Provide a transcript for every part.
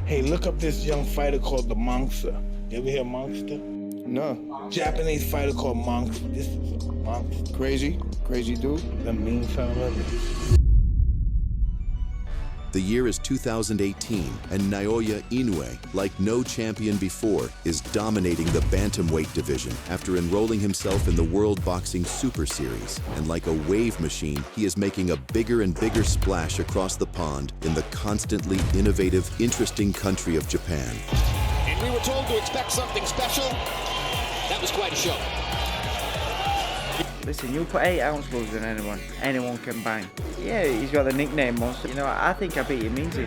Hey, look up this young fighter called the Monster. You ever hear Monster? No. Japanese fighter called Monster. This is a Monster. Crazy dude. The mean son of a... The year is 2018, and Naoya Inoue, like no champion before, is dominating the bantamweight division after enrolling himself in the World Boxing Super Series. And like a wave machine, he is making a bigger and bigger splash across the pond in the constantly innovative, interesting country of Japan. And we were told to expect something special. That was quite a show. Listen, you put 8 ounce gloves on anyone can bang. Yeah, he's got the nickname Monster. You know, I think I beat him easy.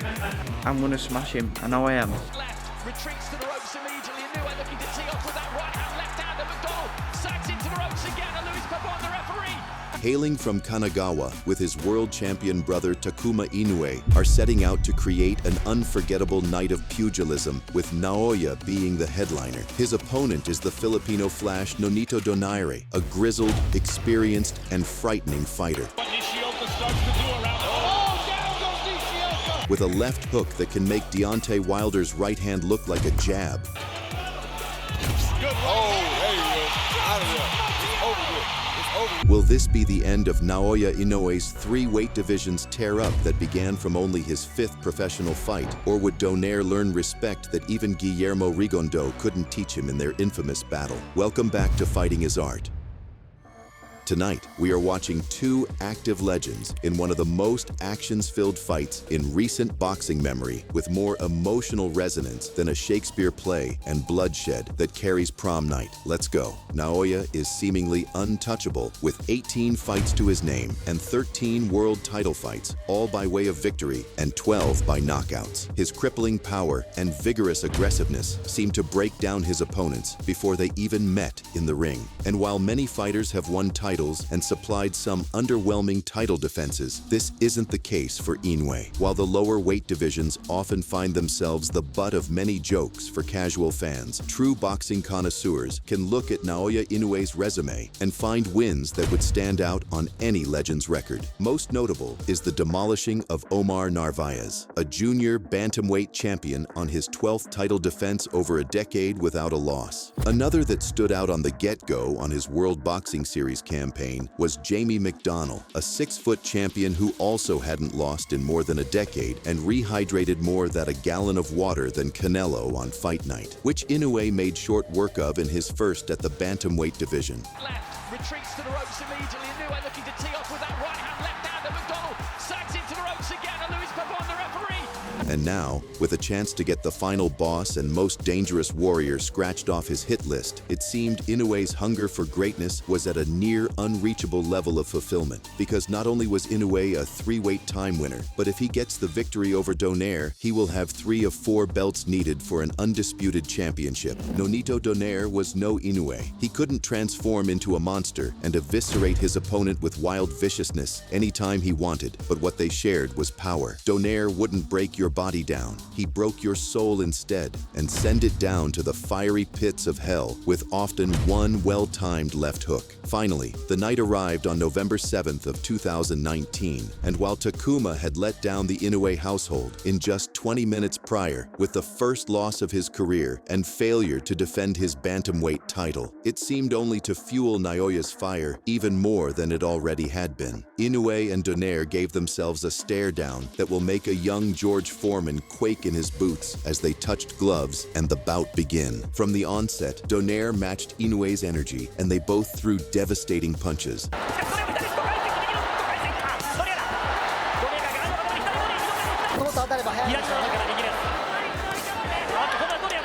I'm gonna smash him. I know I am. Left, retreats to the ropes immediately. Inoue looking to tee off with that right hand, left hand, and McDonald sags into the ropes again, and Luis Pabon, the referee. Hailing from Kanagawa with his world champion brother Takuma Inoue are setting out to create an unforgettable night of pugilism, with Naoya being the headliner. His opponent is the Filipino Flash Nonito Donaire, a grizzled, experienced, and frightening fighter. With a left hook that can make Deontay Wilder's right hand look like a jab. Will this be the end of Naoya Inoue's 3 weight divisions tear-up that began from only his 5th professional fight? Or would Donaire learn respect that even Guillermo Rigondeaux couldn't teach him in their infamous battle? Welcome back to Fighting is Art. Tonight, we are watching 2 active legends in one of the most actions-filled fights in recent boxing memory, with more emotional resonance than a Shakespeare play and bloodshed that carries prom night. Let's go. Naoya is seemingly untouchable, with 18 fights to his name and 13 world title fights, all by way of victory and 12 by knockouts. His crippling power and vigorous aggressiveness seem to break down his opponents before they even met in the ring. And while many fighters have won titles and supplied some underwhelming title defenses, this isn't the case for Inoue. While the lower weight divisions often find themselves the butt of many jokes for casual fans, true boxing connoisseurs can look at Naoya Inoue's resume and find wins that would stand out on any legend's record. Most notable is the demolishing of Omar Narvaez, a junior bantamweight champion on his 12th title defense over a decade without a loss. Another that stood out on the get-go on his World Boxing Series campaign was Jamie McDonnell, a 6-foot champion who also hadn't lost in more than a decade and rehydrated more than a gallon of water than Canelo on fight night, which Inoue made short work of in his first at the bantamweight division. Left, retreats to the ropes immediately. Inoue looking to tee off with that right hand, left hand, and McDonald sags into the ropes again, and Luis Pabon, the referee. And now, with a chance to get the final boss and most dangerous warrior scratched off his hit list, it seemed Inoue's hunger for greatness was at a near unreachable level of fulfillment. Because not only was Inoue a 3-weight time winner, but if he gets the victory over Donaire, he will have 3 of 4 belts needed for an undisputed championship. Nonito Donaire was no Inoue. He couldn't transform into a monster and eviscerate his opponent with wild viciousness anytime he wanted, but what they shared was power. Donaire wouldn't break your body down. He broke your soul instead and send it down to the fiery pits of hell with often one well-timed left hook. Finally, the night arrived on November 7th of 2019, and while Takuma had let down the Inoue household in just 20 minutes prior with the first loss of his career and failure to defend his bantamweight title, it seemed only to fuel Naoya's fire even more than it already had been. Inoue and Donaire gave themselves a stare down that will make a young George Foreman quake in his boots as they touched gloves and the bout began. From the onset, Donaire matched Inoue's energy and they both threw devastating punches.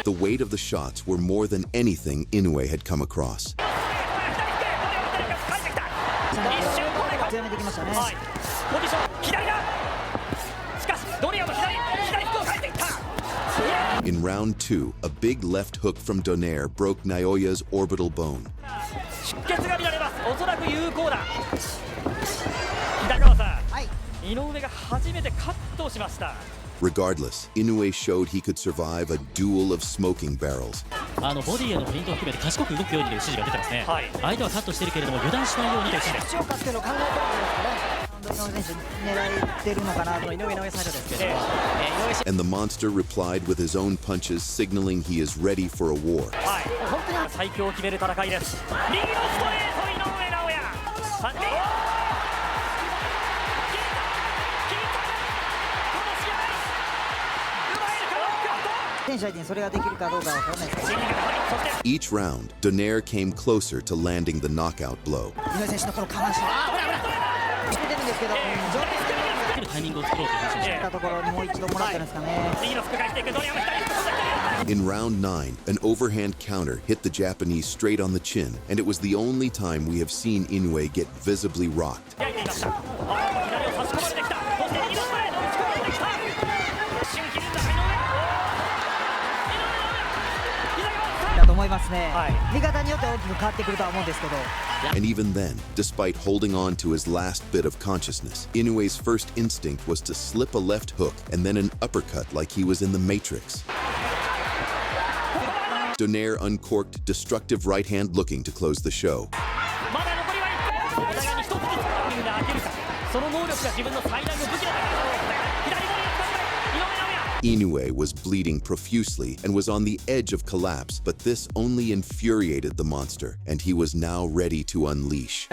The weight of the shots were more than anything Inoue had come across. In round 2, a big left hook from Donaire broke Naoya's orbital bone. Regardless, Inoue showed he could survive a duel of smoking barrels. ボディへのフェイントを含めて賢く動くようにという指示が出てますね。相手はカットしているけれども油断しないようにという指示です。And the monster replied with his own punches, signaling he is ready for a war. 最強を決める戦いです。右のストレート、井上尚弥。さあEach round, Donaire came closer to landing the knockout blow. タイミングを作ろうという話をして In round 9, an overhand counter hit the Japanese straight on the chin, and it was the only time we have seen Inoue get visibly rocked. And even then, despite holding on to his last bit of consciousness, Inoue's first instinct was to slip a left hook and then an uppercut like he was in the Matrix. Donaire uncorked destructive right hand looking to close the show. Inoue was bleeding profusely and was on the edge of collapse, but this only infuriated the monster, and he was now ready to unleash.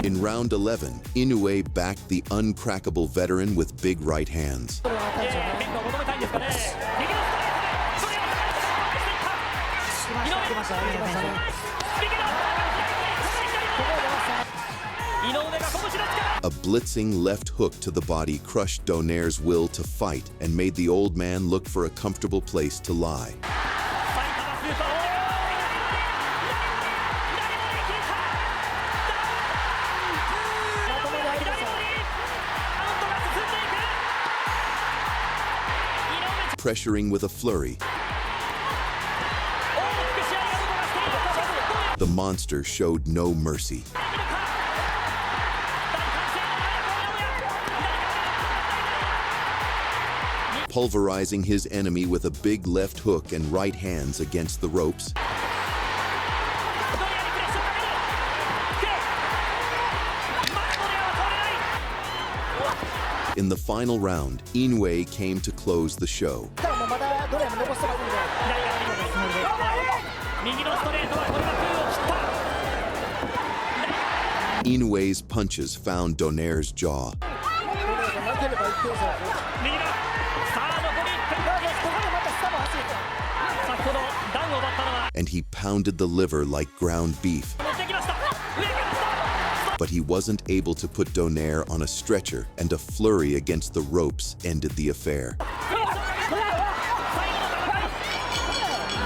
In round 11, Inoue backed the uncrackable veteran with big right hands. A blitzing left hook to the body crushed Donaire's will to fight and made the old man look for a comfortable place to lie. Pressuring with a flurry, the monster showed no mercy. Pulverizing his enemy with a big left hook and right hands against the ropes. In the final round, Inoue came to close the show. Inoue's punches found Donaire's jaw. And he pounded the liver like ground beef. But he wasn't able to put Donaire on a stretcher, and a flurry against the ropes ended the affair.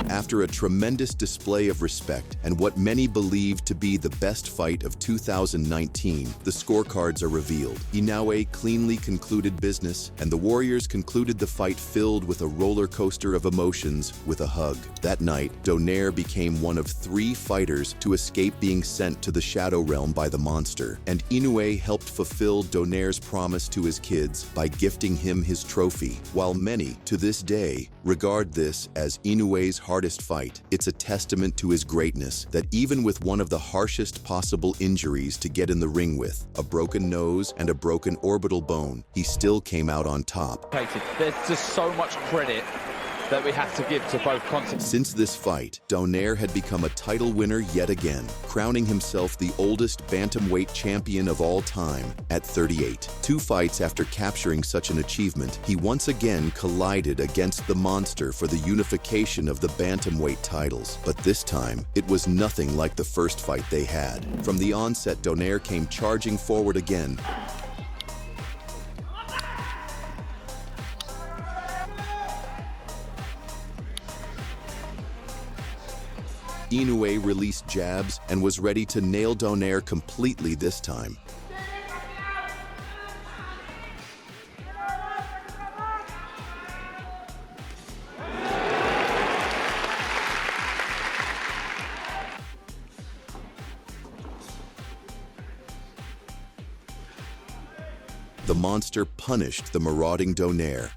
After a tremendous display of respect and what many believe to be the best fight of 2019, the scorecards are revealed. Inoue cleanly concluded business, and the Warriors concluded the fight filled with a roller coaster of emotions with a hug. That night, Donaire became one of 3 fighters to escape being sent to the Shadow Realm by the monster, and Inoue helped fulfill Donaire's promise to his kids by gifting him his trophy. While many, to this day, regard this as Inoue's hardest fight, it's a testament to his greatness that even with one of the harshest possible injuries to get in the ring with, a broken nose and a broken orbital bone, he still came out on top. There's just so much credit that we have to give to both continents. Since this fight, Donaire had become a title winner yet again, crowning himself the oldest bantamweight champion of all time at 38. 2 fights after capturing such an achievement, he once again collided against the monster for the unification of the bantamweight titles. But this time, it was nothing like the first fight they had. From the onset, Donaire came charging forward again. Inoue released jabs and was ready to nail Donaire completely this time. The monster punished the marauding Donaire.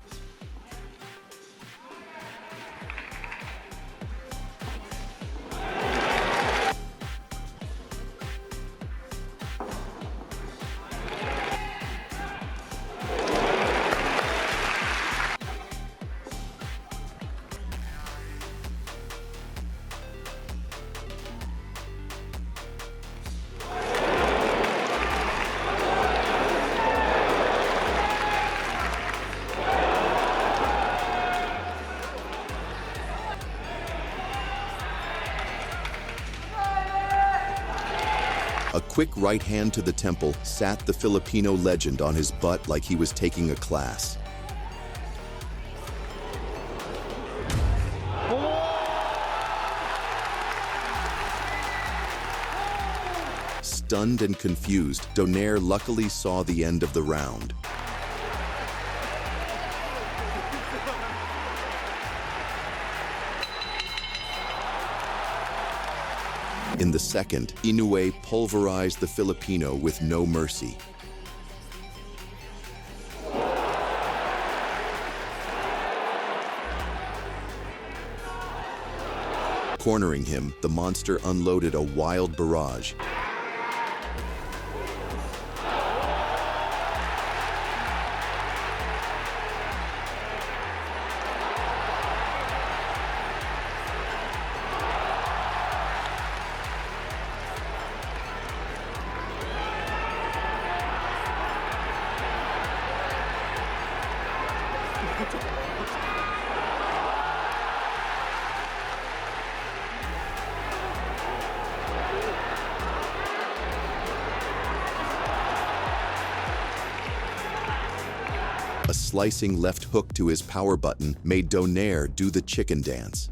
quick right hand to the temple sat the Filipino legend on his butt like he was taking a class. Stunned and confused, Donaire luckily saw the end of the round. In the second, Inoue pulverized the Filipino with no mercy. Cornering him, the monster unloaded a wild barrage. A slicing left hook to his power button made Donaire do the chicken dance.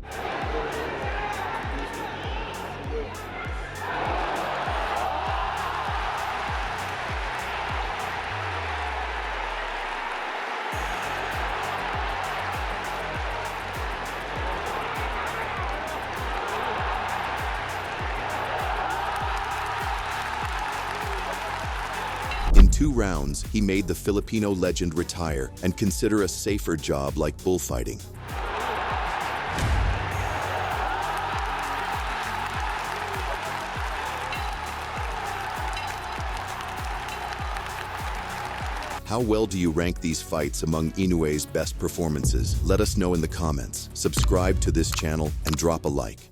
In 2 rounds, he made the Filipino legend retire and consider a safer job like bullfighting. How well do you rank these fights among Inoue's best performances? Let us know in the comments. Subscribe to this channel and drop a like.